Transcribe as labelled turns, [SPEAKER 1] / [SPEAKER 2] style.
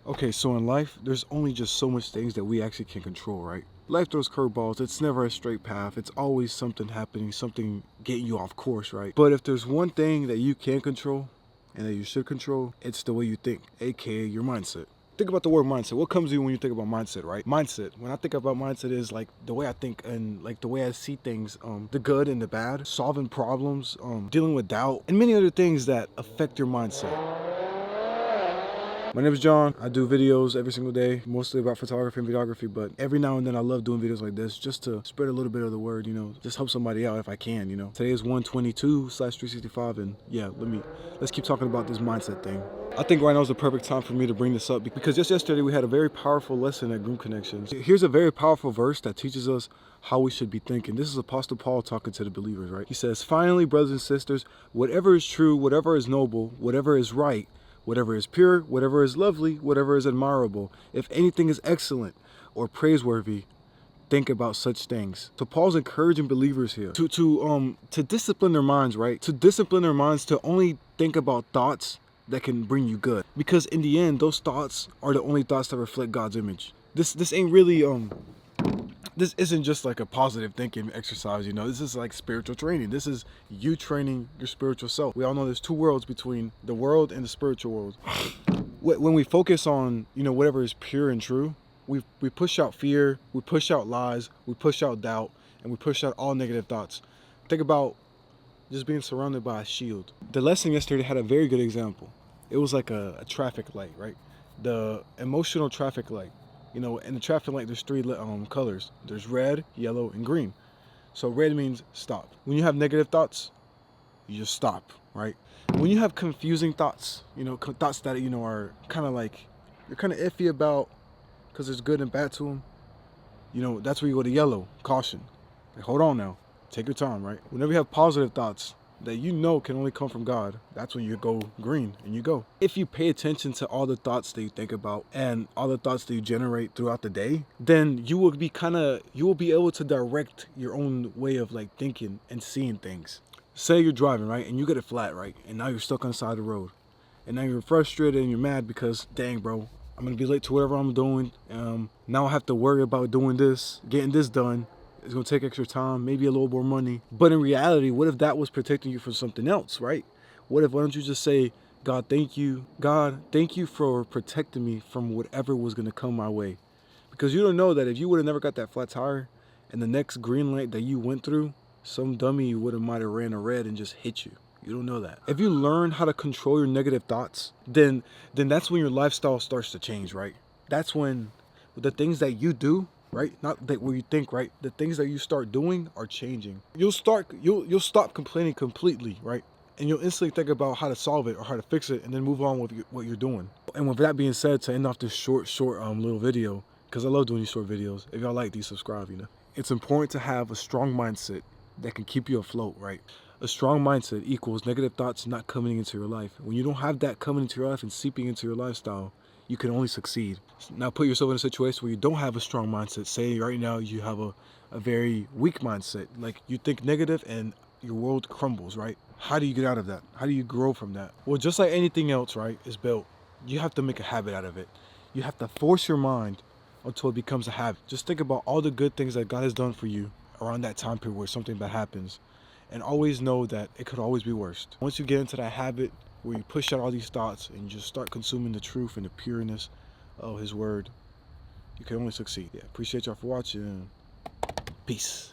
[SPEAKER 1] Okay, so in life, there's only just so much things that we actually can control, right? Life throws curveballs. It's never a straight path. It's always something happening, something getting you off course, right? But if there's one thing that you can control and that you should control, it's the way you think, aka your mindset. Think about the word mindset. What comes to you when you think about mindset, right? Mindset. When I think about mindset is like the way I think and like the way I see things, the good and the bad, solving problems, dealing with doubt, and many other things that affect your mindset. My name is John. I do videos every single day, mostly about photography and videography, but every now and then I love doing videos like this just to spread a little bit of the word, just help somebody out if I can, Today is 122/365, and yeah, let's keep talking about this mindset thing. I think right now is the perfect time for me to bring this up because just yesterday we had a very powerful lesson at Groom Connections. Here's a very powerful verse that teaches us how we should be thinking. This is Apostle Paul talking to the believers, right? He says, "Finally, brothers and sisters, whatever is true, whatever is noble, whatever is right, whatever is pure, whatever is lovely, whatever is admirable, if anything is excellent or praiseworthy, think about such things." So Paul's encouraging believers here to discipline their minds, right? To discipline their minds to only think about thoughts that can bring you good. Because in the end, those thoughts are the only thoughts that reflect God's image. This ain't really this isn't just like a positive thinking exercise, this is like spiritual training. This is you training your spiritual self. We all know there's two worlds between the world and the spiritual world. When we focus on, whatever is pure and true, we push out fear, we push out lies, we push out doubt, and we push out all negative thoughts. Think about just being surrounded by a shield. The lesson yesterday had a very good example. It was like a traffic light, right? The emotional traffic light. In the traffic light, there's three colors. There's red, yellow, and green. So red means stop. When you have negative thoughts, you just stop, right? When you have confusing thoughts, thoughts that, are kind of like, you're kind of iffy about because there's good and bad to them, that's where you go to yellow, caution. Like, hold on now, take your time, right? Whenever you have positive thoughts that can only come from God, that's when you go green and you go. If you pay attention to all the thoughts that you think about and all the thoughts that you generate throughout the day, then you will be able to direct your own way of like thinking and seeing things. Say you're driving, right? And you get it flat, right? And now you're stuck on the side of the road. And now you're frustrated and you're mad because, dang, bro, I'm going to be late to whatever I'm doing. Now I have to worry about doing this, getting this done. It's going to take extra time, maybe a little more money. But in reality, what if that was protecting you from something else, right? Why don't you just say, God, thank you. God, thank you for protecting me from whatever was going to come my way. Because you don't know that if you would have never got that flat tire and the next green light that you went through, some dummy might have ran a red and just hit you. You don't know that. If you learn how to control your negative thoughts, then that's when your lifestyle starts to change, right? That's when the things that you do, right? Not that what you think, right? The things that you start doing are changing. You'll stop complaining completely, right? And you'll instantly think about how to solve it or how to fix it and then move on with what you're doing. And with that being said, to end off this short little video, because I love doing these short videos. If y'all like these, subscribe, It's important to have a strong mindset that can keep you afloat, right? A strong mindset equals negative thoughts not coming into your life. When you don't have that coming into your life and seeping into your lifestyle, you can only succeed. Now put yourself in a situation where you don't have a strong mindset. Say right now you have a very weak mindset. Like you think negative and your world crumbles, right? How do you get out of that? How do you grow from that? Well, just like anything else, right, is built, you have to make a habit out of it. You have to force your mind until it becomes a habit. Just think about all the good things that God has done for you around that time period where something bad happens. And always know that it could always be worse. Once you get into that habit where you push out all these thoughts and you just start consuming the truth and the pureness of His Word, you can only succeed. Yeah, appreciate y'all for watching. Peace.